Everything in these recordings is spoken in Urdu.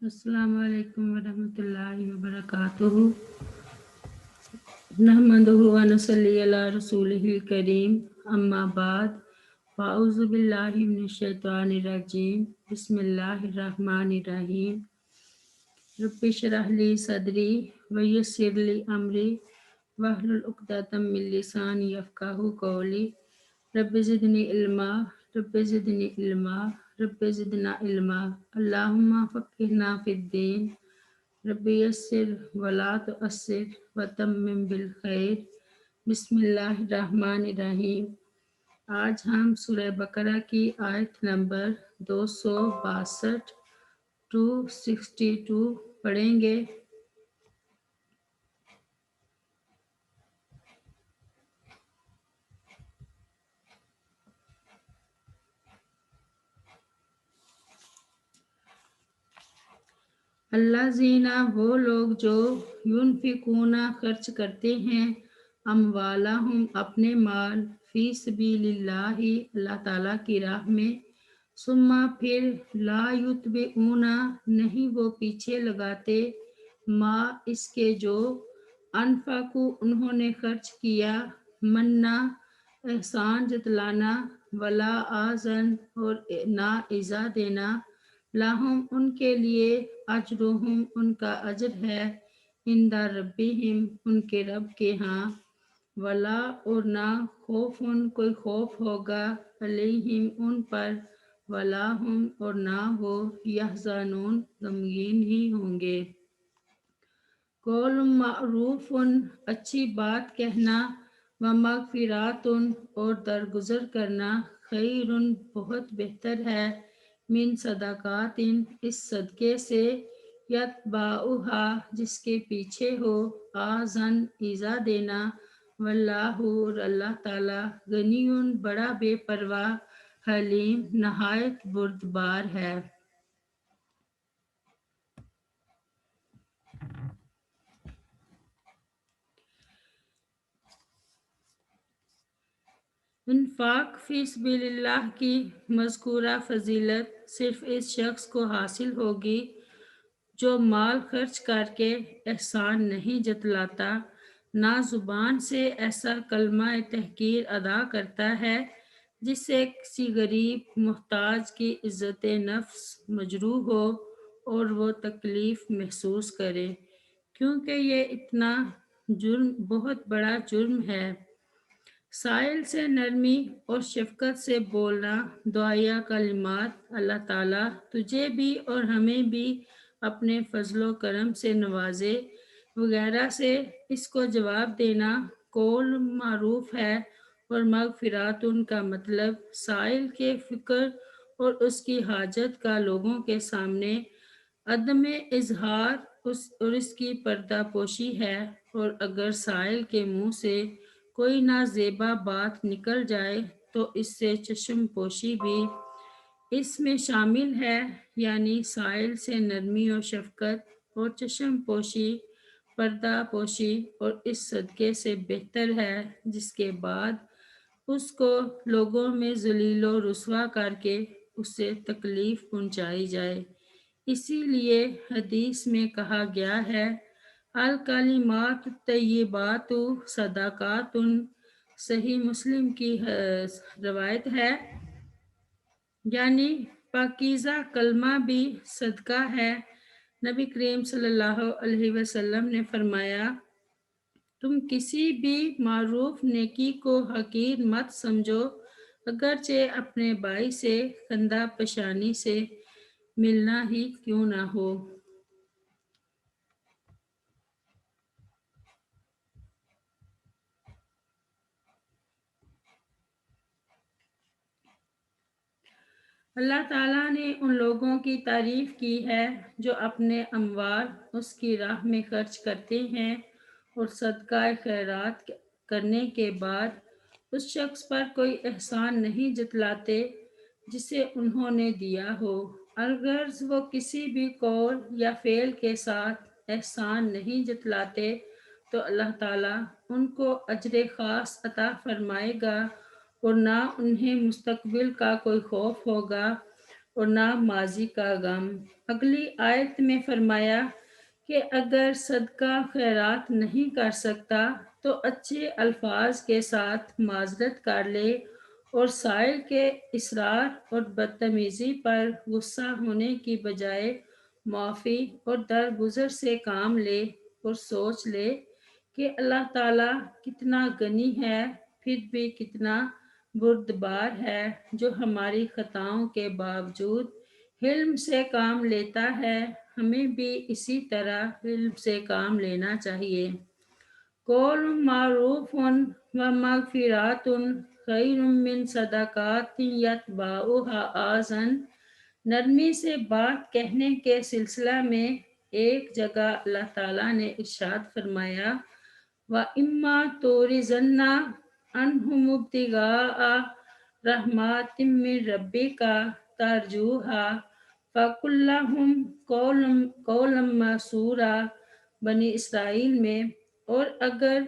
السلام علیکم ورحمۃ اللہ وبرکاتہ۔ نحمدہ و نصلی علی رسولہ الکریم، اما بعد، فاعوذ باللہ من الشیطان الرجیم، بسم اللہ الرحمن الرحیم۔ رب اشرح لی صدری ویسر لی امری واحلل عقدۃ من لسانی یفقہوا قولی۔ رب زدنی علما، رب زدنی علما، رب زدنا علما، اللہم فقہنا فی الدین، رب یسر ولا تعسر وتمم بالخیر۔ بسم اللہ الرحمن الرحیم۔ آج ہم سورہ بقرہ کی آیت نمبر 262 262 پڑھیں گے۔ اللہ زینہ وہ لوگ جو ينفقون خرچ کرتے ہیں، اموالہم اپنے مال، فی سبیل اللہ اللہ تعالیٰ کی راہ میں، ثم پھر لا یتبعون نہیں وہ پیچھے لگاتے، ما اس کے جو انفقوا انہوں نے خرچ کیا، منا احسان جتلانا، ولا آذن اور نہ ایذا دینا، لہم ان کے لیے اجرہم ان کا اجر ہے، عند ربہم ان کے رب کے ہاں، ولا اور نہ خوف کوئی خوف ہوگا، علیہم ان پر، ولا ہم اور نہ وہ یحزنون غمگین ہی ہوں گے۔ قول معروف اچھی بات کہنا، ومغفرات اور درگزر کرنا، خیر بہت بہتر ہے، من صدقات اس صدقے سے، یتبعہا جس کے پیچھے ہو، آذن ایذا دینا، واللہ اور اللہ تعالی، غنی بڑا بے پرواہ، حلیم نہایت بردبار ہے۔ انفاق فی سبیل اللہ کی مذکورہ فضیلت صرف اس شخص کو حاصل ہوگی جو مال خرچ کر کے احسان نہیں جتلاتا، نہ زبان سے ایسا کلمہ تحقیر ادا کرتا ہے جس سے کسی غریب محتاج کی عزت نفس مجروح ہو اور وہ تکلیف محسوس کرے، کیونکہ یہ اتنا جرم بہت بڑا جرم ہے۔ سائل سے نرمی اور شفقت سے بولنا، دعائیہ کلمات، اللہ تعالیٰ تجھے بھی اور ہمیں بھی اپنے فضل و کرم سے نوازے وغیرہ سے اس کو جواب دینا قول معروف ہے، اور مغفرات کا مطلب سائل کے فکر اور اس کی حاجت کا لوگوں کے سامنے عدم اظہار اور اس کی پردہ پوشی ہے، اور اگر سائل کے منہ سے کوئی نازیبا بات نکل جائے تو اس سے چشم پوشی بھی اس میں شامل ہے، یعنی سائل سے نرمی و شفقت اور چشم پوشی، پردہ پوشی، اور اس صدقے سے بہتر ہے جس کے بعد اس کو لوگوں میں ذلیل و رسوا کر کے اسے تکلیف پہنچائی جائے۔ اسی لیے حدیث میں کہا گیا ہے، الکلمات الطیبات صدقات، صحیح مسلم کی روایت ہے، یعنی پاکیزہ کلمہ بھی صدقہ ہے۔ نبی کریم صلی اللہ علیہ وسلم نے فرمایا، تم کسی بھی معروف نیکی کو حقیر مت سمجھو، اگرچہ اپنے بھائی سے خندہ پیشانی سے ملنا ہی کیوں نہ ہو۔ اللہ تعالیٰ نے ان لوگوں کی تعریف کی ہے جو اپنے اموال اس کی راہ میں خرچ کرتے ہیں اور صدقہ خیرات کرنے کے بعد اس شخص پر کوئی احسان نہیں جتلاتے جسے انہوں نے دیا ہو، اگر وہ کسی بھی قول یا فعل کے ساتھ احسان نہیں جتلاتے تو اللہ تعالیٰ ان کو اجر خاص عطا فرمائے گا، اور نہ انہیں مستقبل کا کوئی خوف ہوگا، اور نہ ماضی کا غم۔ اگلی آیت میں فرمایا کہ اگر صدقہ خیرات نہیں کر سکتا تو اچھے الفاظ کے ساتھ معذرت کر لے اور سائل کے اصرار اور بدتمیزی پر غصہ ہونے کی بجائے معافی اور درگزر سے کام لے اور سوچ لے کہ اللہ تعالیٰ کتنا غنی ہے، پھر بھی کتنا بردبار ہے، جو ہماری خطاؤں کے باوجود حلم سے کام لیتا ہے۔ ہمیں بھی اسی طرح حلم سے کام لینا چاہیے۔ قول معروف و مغفرات خیر من صدقات یتبعها اذى۔ نرمی سے بات کہنے کے سلسلہ میں ایک جگہ اللہ تعالیٰ نے ارشاد فرمایا وَإِمَّا تُعْرِضَنَّ عَنْهُمُ ابْتِغَاءَ رَحْمَةٍ مِّن رَّبِّكَ تَرْجُوهَا فَقُل لَّهُمْ قَوْلًا مَّيْسُورًا۔ بنی اسرائیل میں اور اگر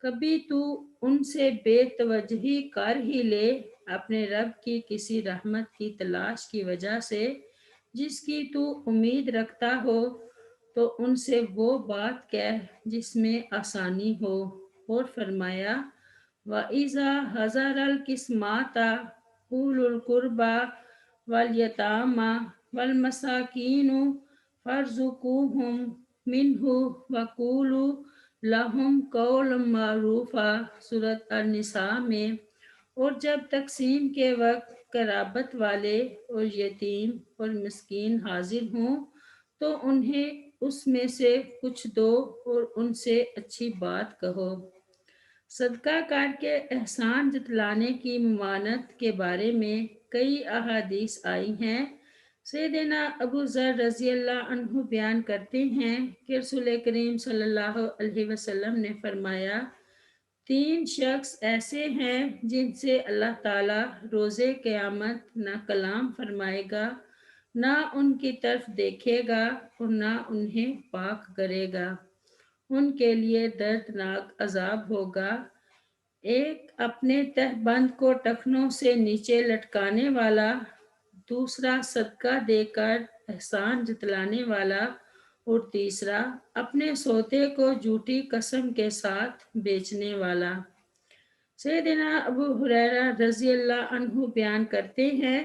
کبھی تو ان سے بے توجہی کر ہی لے اپنے رب کی کسی رحمت کی تلاش کی وجہ سے جس کی تو امید رکھتا ہو، تو ان سے وہ بات کہہ جس میں آسانی ہو، اور فرمایا وَإِذَا حَضَرَ الْقِسْمَةَ أُولُو الْقُرْبَىٰ وَالْيَتَامَىٰ وَالْمَسَاكِينُ فَارْزُقُوهُم مِّنْهُ وَقُولُوا لَهُمْ قَوْلًا مَّعْرُوفًا۔ سورۃ النساء میں اور جب تقسیم کے وقت قرابت والے اور یتیم اور مسکین حاضر ہوں تو انہیں اس میں سے کچھ دو اور ان سے اچھی بات کہو۔ صدقہ کر کے احسان جتلانے کی ممانعت کے بارے میں کئی احادیث آئی ہیں۔ سیدنا ابو ذر رضی اللہ عنہ بیان کرتے ہیں کہ رسول کریم صلی اللہ علیہ وسلم نے فرمایا 3 شخص ایسے ہیں جن سے اللہ تعالیٰ روز قیامت نہ کلام فرمائے گا، نہ ان کی طرف دیکھے گا اور نہ انہیں پاک کرے گا۔ ان کے لیے دردناک عذاب ہوگا، ایک اپنے تہبند کو ٹخنوں سے نیچے لٹکانے والا، دوسرا صدقہ دے کر احسان جتلانے والا، اور تیسرا اپنے سوتے کو جھوٹی قسم کے ساتھ بیچنے والا۔ سیدنا ابو ہریرہ رضی اللہ عنہ بیان کرتے ہیں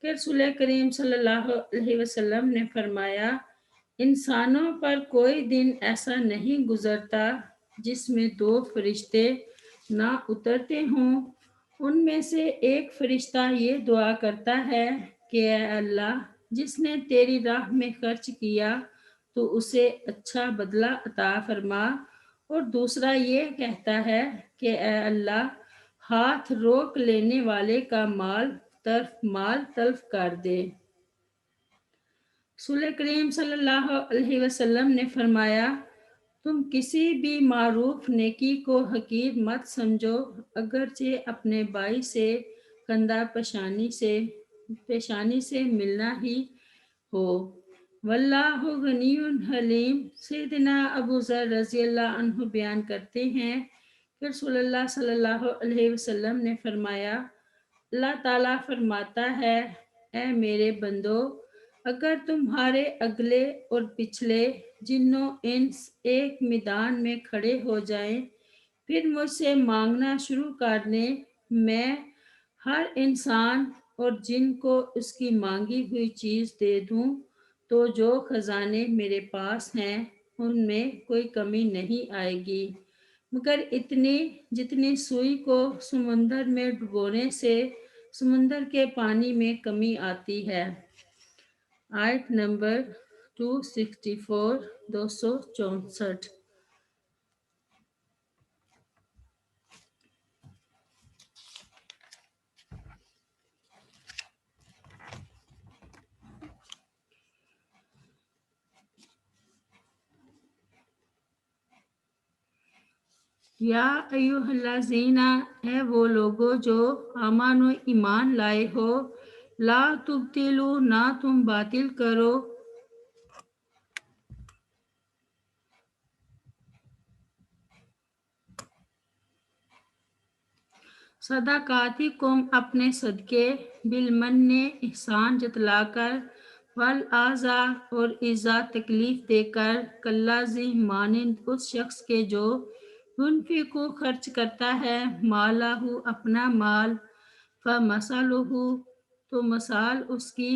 کہ رسول کریم صلی اللہ علیہ وسلم نے فرمایا انسانوں پر کوئی دن ایسا نہیں گزرتا جس میں 2 فرشتے نہ اترتے ہوں۔ ان میں سے ایک فرشتہ یہ دعا کرتا ہے کہ اے اللہ جس نے تیری راہ میں خرچ کیا تو اسے اچھا بدلہ عطا فرما، اور دوسرا یہ کہتا ہے کہ اے اللہ ہاتھ روک لینے والے کا مال تلف کر دے۔ رسول کریم صلی اللہ علیہ وسلم نے فرمایا تم کسی بھی معروف نیکی کو حقیر مت سمجھو، اگرچہ اپنے بھائی سے کندھا پیشانی سے ملنا ہی ہو۔ واللہ غنی حلیم۔ سیدنا ابو ذر رضی اللہ عنہ بیان کرتے ہیں کہ رسول اللہ صلی اللہ علیہ وسلم نے فرمایا اللہ تعالیٰ فرماتا ہے اے میرے بندو اگر تمہارے اگلے اور پچھلے جنوں انس ایک میدان میں کھڑے ہو جائیں پھر مجھ سے مانگنا شروع کر دیں، میں ہر انسان اور جن کو اس کی مانگی ہوئی چیز دے دوں تو جو خزانے میرے پاس ہیں ان میں کوئی کمی نہیں آئے گی مگر اتنی جتنی سوئی کو سمندر میں ڈبونے سے سمندر کے پانی میں کمی آتی ہے۔ آیت نمبر 264 264۔ یا ایھا الذین، اے وہ لوگو جو آمنو ایمان لائے ہو، لا تبطلوا، نہ تم باطل کرو صدقاتکم اپنے صدقے بالمن احسان جتلا کر والآزا اور ایزا تکلیف دے کر کاللذی مانند اس شخص کے جو ينفق خرچ کرتا ہے مالہ اپنا مال فمثلہ تو مثال اس کی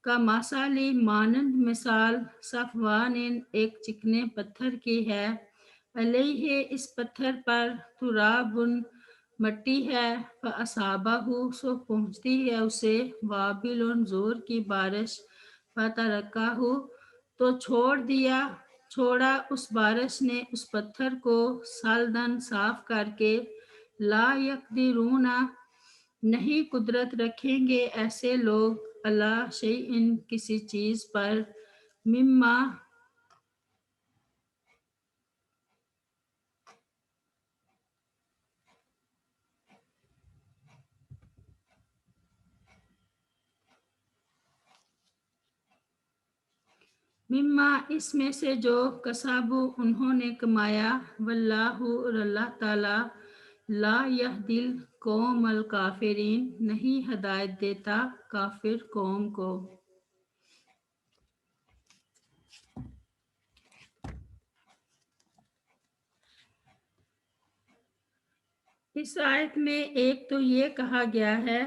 کا مثالی مانند مثال صفوان ایک چکنے پتھر کی ہے علیہ اس پتھر پر تراب مٹی ہے فاصابہ سو پہنچتی ہے اسے وابل زور کی بارش فترکہ تو چھوڑا اس بارش نے اس پتھر کو سالدن صاف کر کے لا یقدرون نہیں قدرت رکھیں گے ایسے لوگ اللہ شیئن کسی چیز پر مما اس میں سے جو کسابو انہوں نے کمایا واللہ اور اللہ تعالی لا یہدی القوم الکافرین نہیں ہدایت دیتا کافر قوم کو۔ اس آیت میں ایک تو یہ کہا گیا ہے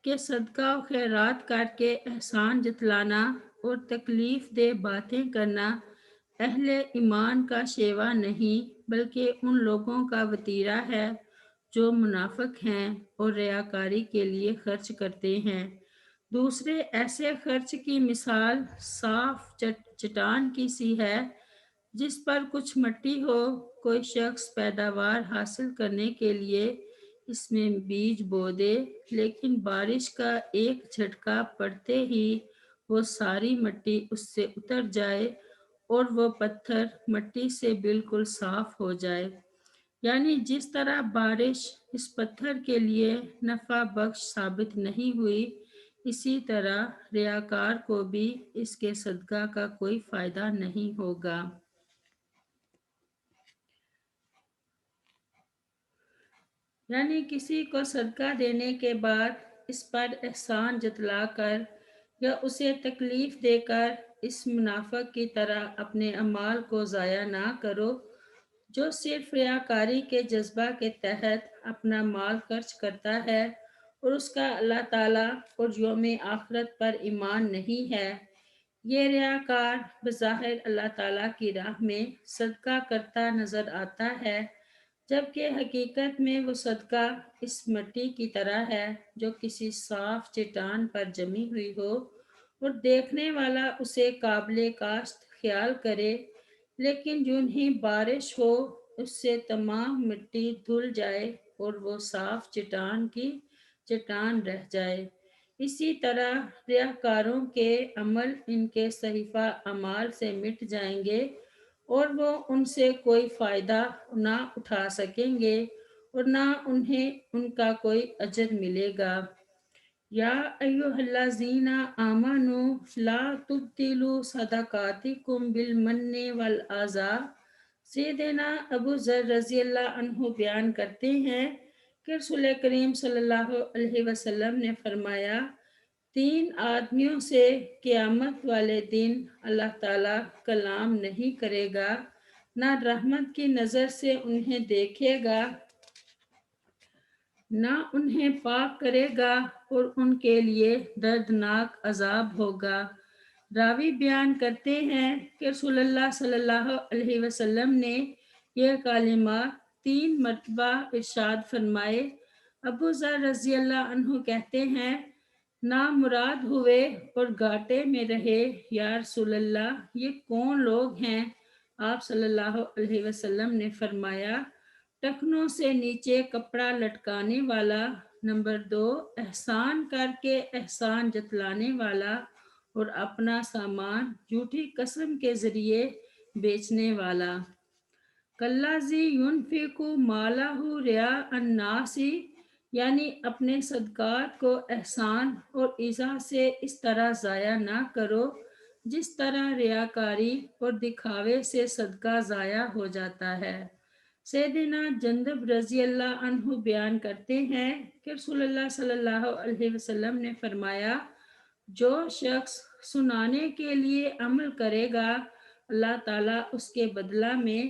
کہ صدقہ و خیرات کر کے احسان جتلانا اور تکلیف دہ باتیں کرنا اہل ایمان کا شیوا نہیں بلکہ ان لوگوں کا وتیرہ ہے جو منافق ہیں اور ریاکاری کے لیے خرچ کرتے ہیں۔ دوسرے ایسے خرچ کی مثال صاف چٹان کی سی ہے جس پر کچھ مٹی ہو، کوئی شخص پیداوار حاصل کرنے کے لیے اس میں بیج بو دے لیکن بارش کا ایک جھٹکا پڑتے ہی وہ ساری مٹی اس سے اتر جائے اور وہ پتھر مٹی سے بالکل صاف ہو جائے، یعنی جس طرح بارش اس پتھر کے لیے نفع بخش ثابت نہیں ہوئی اسی طرح ریاکار کو بھی اس کے صدقہ کا کوئی فائدہ نہیں ہوگا۔ یعنی کسی کو صدقہ دینے کے بعد اس پر احسان جتلا کر یا اسے تکلیف دے کر اس منافق کی طرح اپنے اعمال کو ضائع نہ کرو جو صرف ریاکاری کے جذبہ کے تحت اپنا مال خرچ کرتا ہے اور اس کا اللہ تعالیٰ اور یوم آخرت پر ایمان نہیں ہے۔ یہ ریاکار بظاہر اللہ تعالیٰ کی راہ میں صدقہ کرتا نظر آتا ہے جبکہ حقیقت میں وہ صدقہ اس مٹی کی طرح ہے جو کسی صاف چٹان پر جمی ہوئی ہو اور دیکھنے والا اسے قابل کاشت خیال کرے لیکن جوں ہی بارش ہو اس سے تمام مٹی دھل جائے اور وہ صاف چٹان کی چٹان رہ جائے۔ اسی طرح ریاکاروں کے عمل ان کے صحیفہ اعمال سے مٹ جائیں گے اور وہ ان سے کوئی فائدہ نہ اٹھا سکیں گے اور نہ انہیں ان کا کوئی اجر ملے گا۔ یا ایھا الذین آمنوا لا تبطلوا صدقاتکم بالمن والاذی۔ سیدنا ابو ذر رضی اللہ عنہ بیان کرتے ہیں کہ رسول کریم صلی اللہ علیہ وسلم نے فرمایا 3 آدمیوں سے قیامت والے دن اللہ تعالیٰ کلام نہیں کرے گا، نہ رحمت کی نظر سے انہیں دیکھے گا نہ انہیں پاک کرے گا اور ان کے لیے دردناک عذاب ہوگا۔ راوی بیان کرتے ہیں کہ رسول اللہ صلی اللہ علیہ وسلم نے یہ کلمات 3 مرتبہ ارشاد فرمائے۔ ابو ذر رضی اللہ عنہ کہتے ہیں نامراد ہوئے اور گھاٹے میں رہے، یا رسول اللہ یہ کون لوگ ہیں؟ آپ صلی اللہ علیہ وسلم نے فرمایا ٹخنوں سے نیچے کپڑا لٹکانے والا، نمبر 2 احسان کر کے احسان جتلانے والا اور اپنا سامان جھوٹی قسم کے ذریعے بیچنے والا۔ کاللذی ينفق مالہ رئاء الناس، یعنی اپنے صدقات کو احسان اور ایذا سے اس طرح ضائع نہ کرو جس طرح ریاکاری اور دکھاوے سے صدقہ ضائع ہو جاتا ہے۔ سیدنا جندب رضی اللہ عنہ بیان کرتے ہیں کہ رسول اللہ صلی اللہ علیہ وسلم نے فرمایا، جو شخص سنانے کے لیے عمل کرے گا اللہ تعالیٰ اس کے بدلہ میں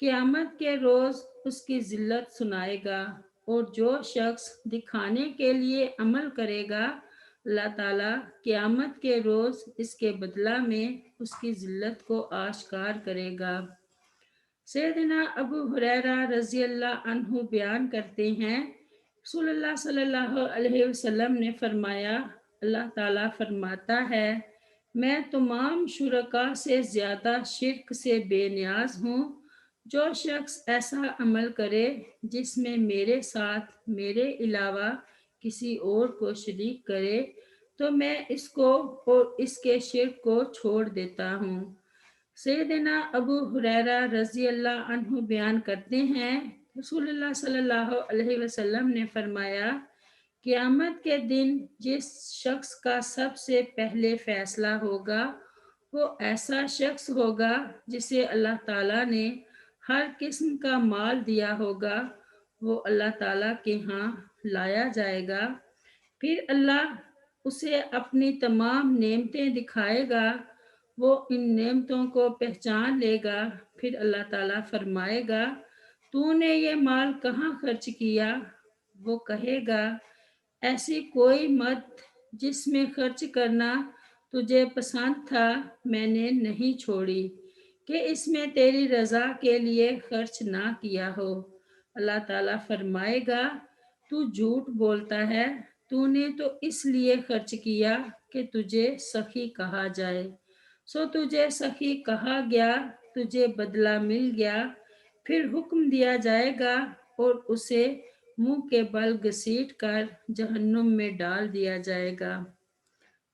قیامت کے روز اس کی ذلت سنائے گا، اور جو شخص دکھانے کے لیے عمل کرے گا اللہ تعالیٰ قیامت کے روز اس کے بدلہ میں اس کی ذلت کو آشکار کرے گا۔ سیدنا ابو ہریرہ رضی اللہ عنہ بیان کرتے ہیں، رسول اللہ صلی اللہ علیہ وسلم نے فرمایا، اللہ تعالیٰ فرماتا ہے، میں تمام شرکاء سے زیادہ شرک سے بے نیاز ہوں۔ جو شخص ایسا عمل کرے جس میں میرے ساتھ میرے علاوہ کسی اور کو شریک کرے تو میں اس کو اور اس کے شرک کو چھوڑ دیتا ہوں۔ سیدنا ابو ہریرہ رضی اللہ عنہ بیان کرتے ہیں، رسول اللہ صلی اللہ علیہ وسلم نے فرمایا، قیامت کے دن جس شخص کا سب سے پہلے فیصلہ ہوگا وہ ایسا شخص ہوگا جسے اللہ تعالیٰ نے ہر قسم کا مال دیا ہوگا، وہ اللہ تعالیٰ کے ہاں لایا جائے گا، پھر اللہ اسے اپنی تمام نعمتیں دکھائے گا، وہ ان نعمتوں کو پہچان لے گا، پھر اللہ تعالیٰ فرمائے گا، تو نے یہ مال کہاں خرچ کیا؟ وہ کہے گا، ایسی کوئی مت جس میں خرچ کرنا تجھے پسند تھا میں نے نہیں چھوڑی کہ اس میں تیری رضا کے لیے خرچ نہ کیا ہو۔ اللہ تعالیٰ فرمائے گا، تو جھوٹ بولتا ہے، تو نے تو اس لیے خرچ کیا کہ تجھے سخی کہا جائے، سو تجھے سخی کہا گیا، تجھے بدلہ مل گیا، پھر حکم دیا جائے گا اور اسے منہ کے بل گھسیٹ کر جہنم میں ڈال دیا جائے گا۔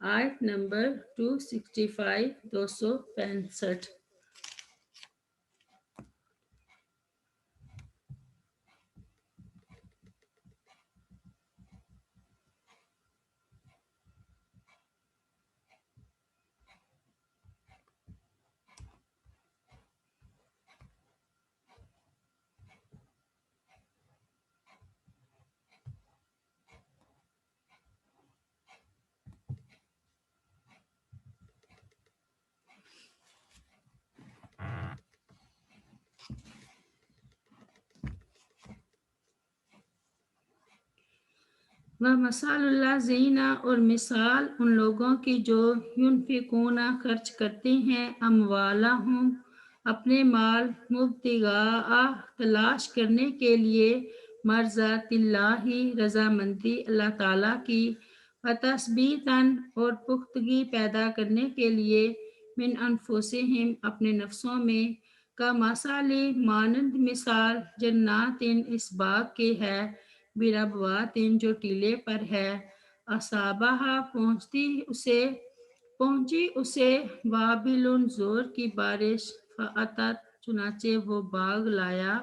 آیت نمبر 265 265۔ وَمَثَلُ الَّذِينَ، اور مثال ان لوگوں کی جو ينفقون خرچ کرتے ہیں اموالہم اپنے مال مبتغاء تلاش کرنے کے لیے مرضات اللہ رضامندی اللہ تعالیٰ کی، وتثبیتاً اور پختگی پیدا کرنے کے لیے من انفسہم اپنے نفسوں میں، کمثل مانند مثال جنات اس باغ کے ہے، بربوات جو ٹیلے پر ہے، اصابہا پہنچی اسے وابل زور کی بارش، فاتت چنانچہ وہ باغ لایا،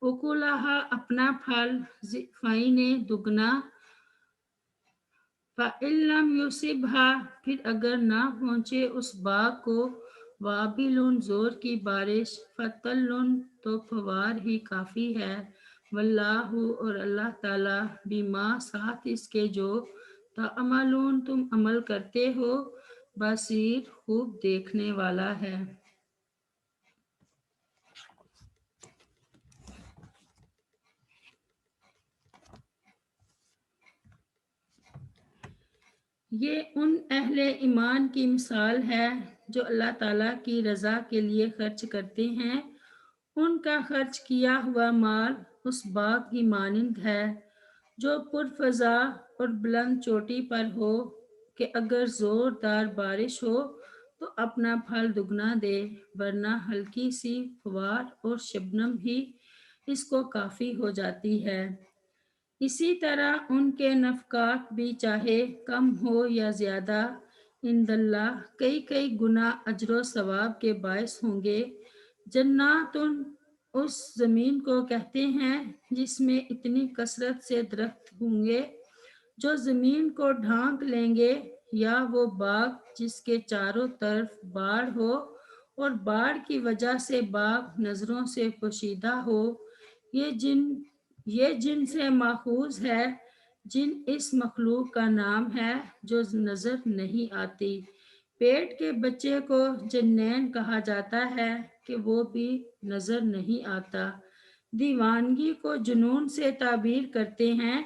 اکلہا اپنا پھل، ضعفین دگنا، فإن لم یصبھا پھر اگر نہ پہنچے اس باغ کو وابل زور کی بارش، فتل تو فوار ہی کافی ہے، واللہ اور اللہ تعالیٰ بما ساتھ اس کے جو تعملون تم عمل کرتے ہو بصیر خوب دیکھنے والا ہے۔ یہ ان اہل ایمان کی مثال ہے جو اللہ تعالیٰ کی رضا کے لیے خرچ کرتے ہیں، ان کا خرچ کیا ہوا مال اس باغ کی مانند ہے جو پرفضا اور بلند چوٹی پر ہو کہ اگر زوردار بارش ہو تو اپنا پھل دگنا دے، ورنہ ہلکی سی فوار اور شبنم ہی اس کو کافی ہو جاتی ہے۔ اسی طرح ان کے نفقات بھی چاہے کم ہو یا زیادہ، عند اللہ کئی کئی گنا اجر و ثواب کے باعث ہوں گے۔ جنات اس زمین کو کہتے ہیں جس میں اتنی کثرت سے درخت ہوں گے جو زمین کو ڈھانک لیں گے، یا وہ باغ جس کے چاروں طرف باڑ ہو اور باڑ کی وجہ سے باغ نظروں سے پوشیدہ ہو، یہ جن سے ماخوذ ہے، جن اس مخلوق کا نام ہے جو نظر نہیں آتی۔ پیٹ کے بچے کو جنین کہا جاتا ہے کہ وہ بھی نظر نہیں آتا۔ دیوانگی کو جنون سے تعبیر کرتے ہیں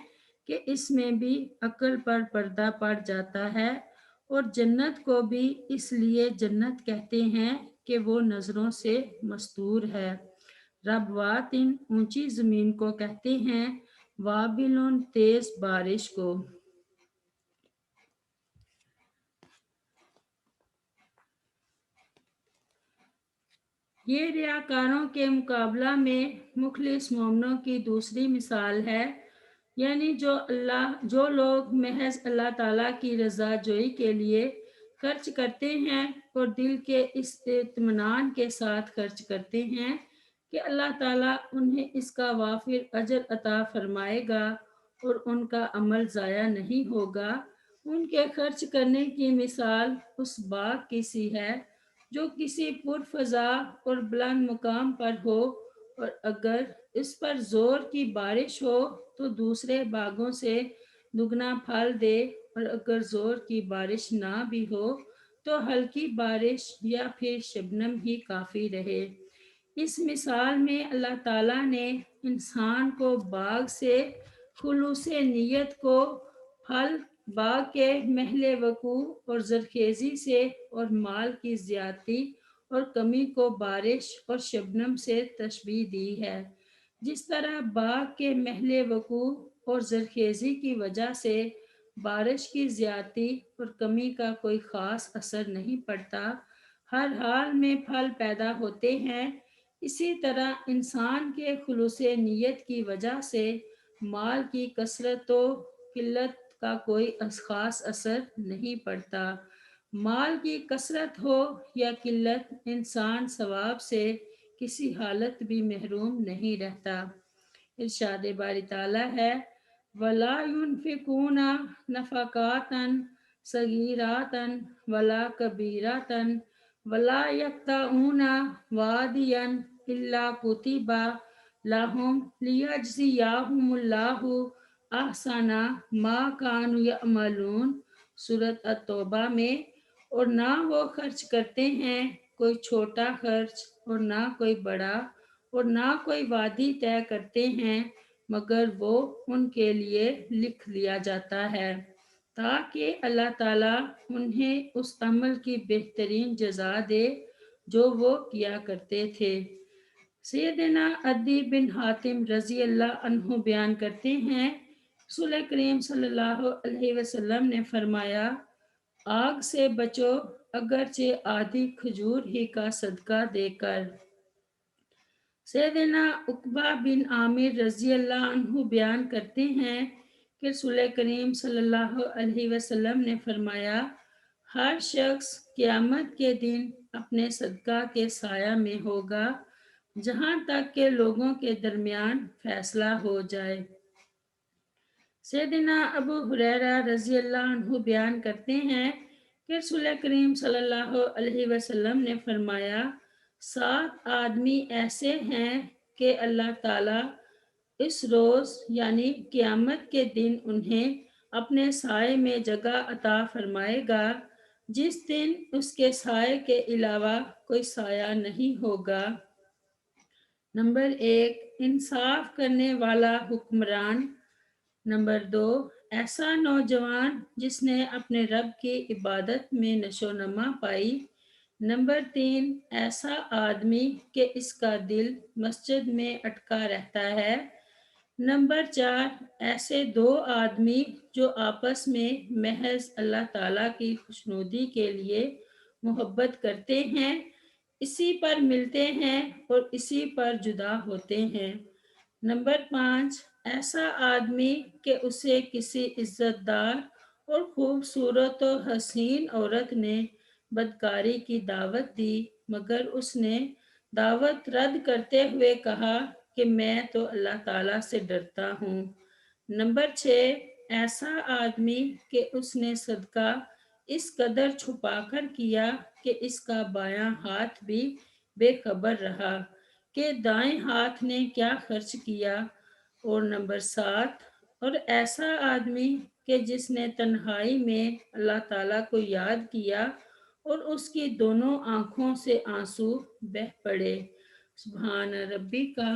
کہ اس میں بھی عقل پر پردہ پڑ جاتا ہے، اور جنت کو بھی اس لیے جنت کہتے ہیں کہ وہ نظروں سے مستور ہے۔ ربواتن اونچی زمین کو کہتے ہیں، وابلن تیز بارش کو۔ یہ ریاکاروں کے مقابلہ میں مخلص مومنوں کی دوسری مثال ہے، یعنی جو لوگ محض اللہ تعالیٰ کی رضا جوئی کے لیے خرچ کرتے ہیں اور دل کے اس اطمینان کے ساتھ خرچ کرتے ہیں کہ اللہ تعالیٰ انہیں اس کا وافر اجر عطا فرمائے گا اور ان کا عمل ضائع نہیں ہوگا۔ ان کے خرچ کرنے کی مثال اس باغ کی سی ہے جو کسی پرفضا اور بلند مقام پر ہو، اور اگر اس پر زور کی بارش ہو تو دوسرے باغوں سے دگنا پھل دے، اور اگر زور کی بارش نہ بھی ہو تو ہلکی بارش یا پھر شبنم ہی کافی رہے۔ اس مثال میں اللہ تعالیٰ نے انسان کو باغ سے خلوص نیت کو، پھل باغ کے محل وقوع اور زرخیزی سے، اور مال کی زیادتی اور کمی کو بارش اور شبنم سے تشبیہ دی ہے۔ جس طرح باغ کے محل وقوع اور زرخیزی کی وجہ سے بارش کی زیادتی اور کمی کا کوئی خاص اثر نہیں پڑتا، ہر حال میں پھل پیدا ہوتے ہیں، اسی طرح انسان کے خلوص نیت کی وجہ سے مال کی کثرت و قلت کا کوئی خاص اثر نہیں پڑتا۔ مال کی کثرت ہو یا قلت، انسان ثواب سے کسی حالت بھی محروم نہیں رہتا۔ ارشاد باری تعالیٰ ہے، وَلَا يُنْفِقُونَ نَفَقَاتًا صَغِيرَةً وَلَا كَبِيرَةً وَلَا يَقْطَعُونَ وَادِيًا إِلَّا كُتِبَ لَهُمْ لِيَجْزِيَهُمُ اللَّهُ أَحْسَنَ مَا كَانُوا يَعْمَلُونَ۔ سورۃ التوبہ میں، اور نہ وہ خرچ کرتے ہیں کوئی چھوٹا خرچ اور نہ کوئی بڑا، اور نہ کوئی وعدی طے کرتے ہیں مگر وہ ان کے لیے لکھ لیا جاتا ہے تاکہ اللہ تعالیٰ انہیں اس عمل کی بہترین جزا دے جو وہ کیا کرتے تھے۔ سیدنا عدی بن حاتم رضی اللہ عنہ بیان کرتے ہیں، رسول کریم صلی اللہ علیہ وسلم نے فرمایا، آگ سے بچو اگرچہ آدھی کھجور ہی کا صدقہ دے کر۔ سیدنا عقبہ بن عامر رضی اللہ عنہ بیان کرتے ہیں کہ رسول کریم صلی اللہ علیہ وسلم نے فرمایا، ہر شخص قیامت کے دن اپنے صدقہ کے سایہ میں ہوگا جہاں تک کہ لوگوں کے درمیان فیصلہ ہو جائے۔ سیدنا ابو ہریرہ رضی اللہ عنہ بیان کرتے ہیں کہ رسول کریم صلی اللہ علیہ وسلم نے فرمایا، 7 آدمی ایسے ہیں کہ اللہ تعالیٰ اس روز یعنی قیامت کے دن انہیں اپنے سائے میں جگہ عطا فرمائے گا جس دن اس کے سائے کے علاوہ کوئی سایہ نہیں ہوگا۔ نمبر 1، انصاف کرنے والا حکمران۔ نمبر 2، ایسا نوجوان جس نے اپنے رب کی عبادت میں نشو نما پائی۔ نمبر 3، ایسا آدمی کہ اس کا دل مسجد میں اٹکا رہتا ہے۔ نمبر 4، ایسے 2 آدمی جو آپس میں محض اللہ تعالیٰ کی خوشنودی کے لیے محبت کرتے ہیں، اسی پر ملتے ہیں اور اسی پر جدا ہوتے ہیں۔ نمبر 5، ایسا آدمی کہ اسے کسی عزت دار اور خوبصورت و حسین عورت نے بدکاری کی دعوت دی مگر اس نے دعوت رد کرتے ہوئے کہا کہ میں تو اللہ تعالیٰ سے ڈرتا ہوں۔ نمبر 6، ایسا آدمی کہ اس نے صدقہ اس قدر چھپا کر کیا کہ اس کا بایاں ہاتھ بھی بے خبر رہا۔ کہ دائیں ہاتھ نے کیا خرچ کیا، اور نمبر 7، اور ایسا آدمی کہ جس نے تنہائی میں اللہ تعالیٰ کو یاد کیا اور اس کی دونوں آنکھوں سے آنسو بہہ پڑے۔ سبحان ربی کا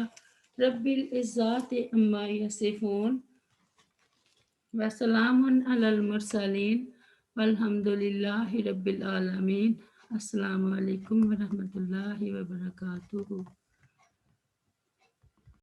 رب العزت عما یصفون وسلام علی المرسلین والحمد للہ رب العالمین۔ السلام علیکم ورحمۃ اللہ وبرکاتہ۔